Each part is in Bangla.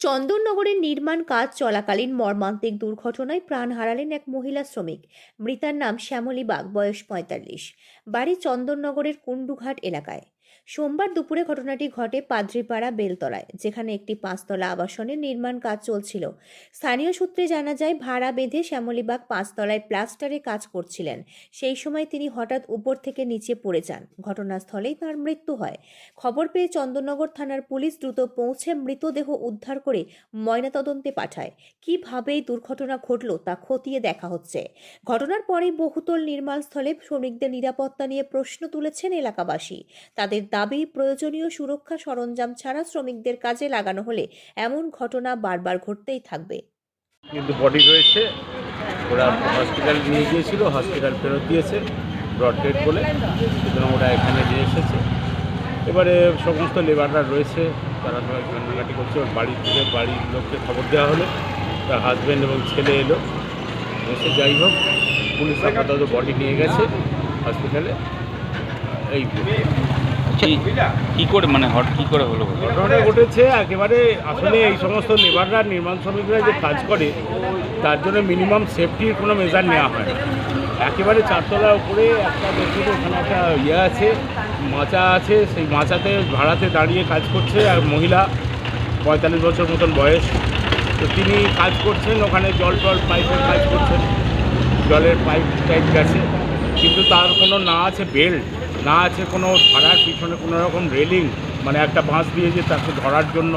চন্দননগরের নির্মাণ কাজ চলাকালীন মর্মান্তিক দুর্ঘটনায় প্রাণ হারালেন এক মহিলা শ্রমিক। মৃতার নাম শ্যামলী বাগ, বয়স ৪৫, বাড়ি চন্দননগরের কুন্ডুঘাট এলাকায়। সোমবার দুপুরে ঘটনাটি ঘটে পাদ্রিপাড়া বেলতলায়, যেখানে একটি ৫তলা আবাসনের নির্মাণ কাজ চলছিল। স্থানীয় সূত্রে জানা যায়, ভাড়া বেঁধে শ্যামলী বাগ ৫তলায় প্লাস্টারে কাজ করছিলেন। সেই সময় তিনি হঠাৎ উপর থেকে নিচে পড়ে যান। ঘটনাস্থলেই তাঁর মৃত্যু হয়। খবর পেয়ে চন্দননগর থানার পুলিশ দ্রুত পৌঁছে মৃতদেহ উদ্ধার করে ময়নাতদন্তে পাঠায়। কিভাবে এই দুর্ঘটনা ঘটল তা খতিয়ে দেখা হচ্ছে। ঘটনার পরেই বহুতল নির্মাণস্থলে শ্রমিকদের নিরাপত্তা নিয়ে প্রশ্ন তুলেছেন এলাকাবাসী। তাদের দাবি, প্রয়োজনীয় সুরক্ষা সরঞ্জাম ছাড়া শ্রমিকদের কাজে লাগানো হলে এমন ঘটনা বারবার ঘটতেই থাকবে। কিন্তু বডি রয়েছে, ওরা হসপিটাল নিয়ে গিয়েছিল, হসপিটাল ফেরত দিয়েছে ব্রড ডেড বলে, সুতরাং ওরা এখানে নিয়ে এসেছে। এবারে সমস্ত লেবাররা রয়েছে, তারা সবাই কান্নাকাটি করছে। ওর বাড়ির থেকে বাড়ির লোককে খবর দেওয়া হলো, তার হাজব্যান্ড এবং ছেলে এলো, এসে যাই হোক পুলিশ আপাতত বডি নিয়ে গেছে হসপিটালে। এই কি করে কি করে হলো ঘটনাটা ঘটেছে একেবারে। আসলে এই সমস্ত লেবাররা, নির্মাণ শ্রমিকরা যে কাজ করে, তার জন্য মিনিমাম সেফটির কোনো মেজার নেওয়া হয় না। একেবারে 4তলার উপরে একটা দেখছিল, ওখানে একটা আছে, মাচা আছে, সেই মাচাতে ভাড়াতে দাঁড়িয়ে কাজ করছে। আর মহিলা 45 বছর মতন বয়স, তো তিনি কাজ করছেন ওখানে, জল পাইপের কাজ করছেন, জলের পাইপ টাইপ গেছে, কিন্তু তার কোনো না আছে বেল্ট, না আছে কোনো ধরার পিছনে কোনো রকম রেলিং, মানে একটা বাঁশ দিয়ে যে তাকে ধরার জন্য।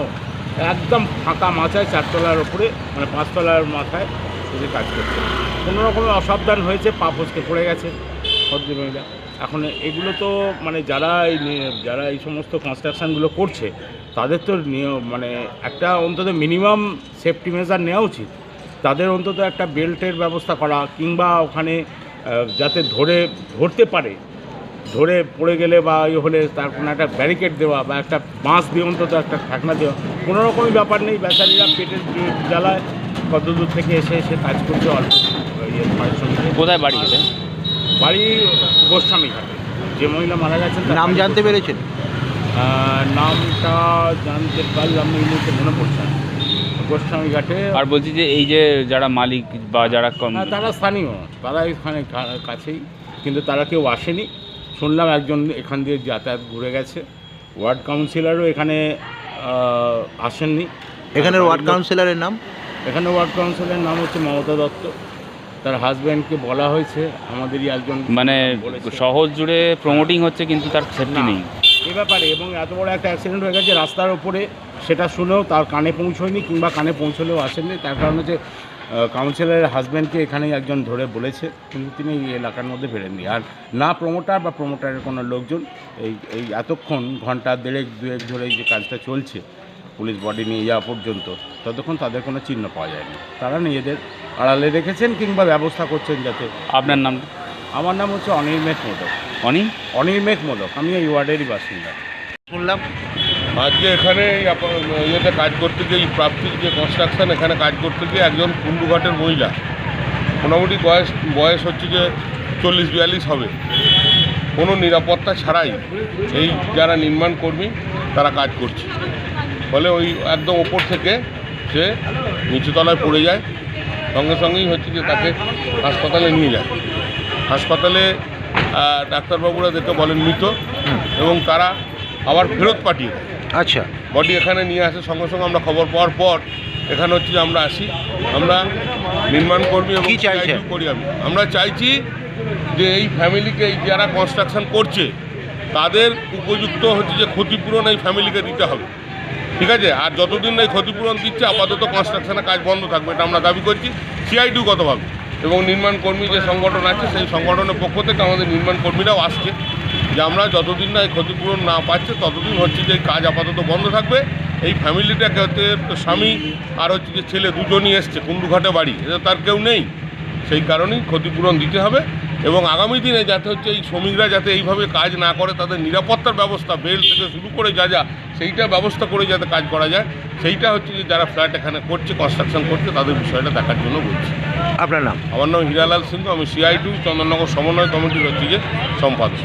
একদম ফাঁকা মাচায় 4তলার ওপরে, মানে 5তলার মাথায় তিনি কাজ করছে। কোনো রকম অসাবধান হয়েছে, পা ফসকে পড়ে গেছে ভদ্রমহিলা। এখন এগুলো তো মানে যারা এই সমস্ত কনস্ট্রাকশানগুলো করছে, তাদের তো মানে একটা অন্তত মিনিমাম সেফটি মেজার নেওয়া উচিত। তাদের অন্তত একটা বেল্টের ব্যবস্থা করা, কিংবা ওখানে যাতে ধরতে পারে, ধরে পড়ে গেলে বা হলে তার কোনো একটা ব্যারিকেড দেওয়া, বা একটা বাঁশ দিয়ে অন্তত একটা ঢাকনা দেওয়া। কোনো রকমই ব্যাপার নেই, বেচারিরা পেটের জ্বালায় কত দূর থেকে এসে কাজ করছে। অল্প কোথায় বাড়ি? বাড়ি গোস্বামী ঘাটে। যে মহিলা মারা গেছেন নাম জানতে পেরেছেন? নামটা জানতে পারলাম, এই মুহূর্তে মনে পড়ছে না। গোস্বামী ঘাটে। আর বলছি যে এই যে যারা মালিক বা যারা তারা স্থানীয়, তারা এখানে কাছেই, কিন্তু তারা কেউ আসেনি। শুনলাম একজন এখান দিয়ে যাতায়াত ঘুরে গেছে। ওয়ার্ড কাউন্সিলরও এখানে আসেননি। এখানের ওয়ার্ড কাউন্সিলরের নাম? এখানে ওয়ার্ড কাউন্সিলরের নাম হচ্ছে মমতা দত্ত। তার হাজব্যান্ডকে বলা হয়েছে, আমাদেরই একজন, মানে শহর জুড়ে প্রমোটিং হচ্ছে, কিন্তু তার সেফটি নেই এ ব্যাপারে। এবং এত বড় একটা অ্যাক্সিডেন্ট হয়ে গেছে রাস্তার ওপরে, সেটা শুনেও তার কানে পৌঁছয়নি, কিংবা কানে পৌঁছলেও আসেননি। তার কারণ হচ্ছে কাউন্সিলরের হাজব্যান্ডকে এখানে একজন ধরে বলেছে, কিন্তু তিনি এই এলাকার মধ্যে ফেরেননি। আর না প্রমোটার বা প্রমোটারের কোনো লোকজন এই এতক্ষণ ঘন্টা দেড়েক দুয়েক ধরে যে কাজটা চলছে, পুলিশ বডি নিয়ে যাওয়া পর্যন্ত, ততক্ষণ তাদের কোনো চিহ্ন পাওয়া যায়নি। তারা নিজেদের আড়ালে রেখেছেন কিংবা ব্যবস্থা করছেন যাতে। আপনার নাম? আমার নাম হচ্ছে অনির্মেষ মোদক। অনির্মেষ মোদক, আমি এই ওয়ার্ডেরই বাসিন্দা। শুনলাম আজকে এখানে ইয়েতে কাজ করতে গিয়ে, এই প্রাপ্তির যে কনস্ট্রাকশান, এখানে কাজ করতে গিয়ে একজন কুন্ডুঘাটের মহিলা, মোটামুটি বয়স হচ্ছে যে 40-42 হবে, কোনো নিরাপত্তা ছাড়াই এই যারা নির্মাণ কর্মী তারা কাজ করছে। ফলে ওই একদম ওপর থেকে সে নিচুতলায় পড়ে যায়। সঙ্গে সঙ্গেই হচ্ছে যে তাকে হাসপাতালে নিয়ে যায়। হাসপাতালে ডাক্তারবাবুরা দেখে বলেন মৃত, এবং তারা আবার ফেরত পাঠিয়ে দেয়। আচ্ছা, বডি এখানে নিয়ে আসে। সঙ্গে সঙ্গে আমরা খবর পাওয়ার পর এখানে হচ্ছে যে আমরা আসি। আমরা নির্মাণ কর্মী এবং করি। আমরা চাইছি যে এই ফ্যামিলিকে, এই যারা কনস্ট্রাকশন করছে, তাদের উপযুক্ত হচ্ছে যে ক্ষতিপূরণ এই ফ্যামিলিকে দিতে হবে, ঠিক আছে? আর যতদিন এই ক্ষতিপূরণ দিচ্ছে, আপাতত কনস্ট্রাকশনের কাজ বন্ধ থাকবে, এটা আমরা দাবি করছি সিআইডিগতভাবে। এবং নির্মাণ কর্মী যে সংগঠন আছে, সেই সংগঠনের পক্ষ থেকে আমাদের নির্মাণ কর্মীরাও আসছে, যে আমরা যতদিন না এই ক্ষতিপূরণ না পাচ্ছে, ততদিন হচ্ছে যে কাজ আপাতত বন্ধ থাকবে। এই ফ্যামিলিটাকে হচ্ছে স্বামী আর হচ্ছে যে ছেলে দুজনই এসছে, কুন্ডুঘাটে বাড়ি, এটা তার কেউ নেই। সেই কারণেই ক্ষতিপূরণ দিতে হবে। এবং আগামী দিনে যাতে হচ্ছে এই শ্রমিকরা যাতে এইভাবে কাজ না করে, তাদের নিরাপত্তার ব্যবস্থা, বেল্ট থেকে শুরু করে যা সেইটা ব্যবস্থা করে যাতে কাজ করা যায়, সেইটা হচ্ছে যে যারা ফ্ল্যাট এখানে করছে, কনস্ট্রাকশন করছে, তাদের বিষয়টা দেখার জন্য বলছি। আপনার নাম? আমার নাম হীরালাল সিংহ, আমি সিআই2 চন্দননগর সমন্বয় কমিটির হচ্ছে যে সম্পাদক।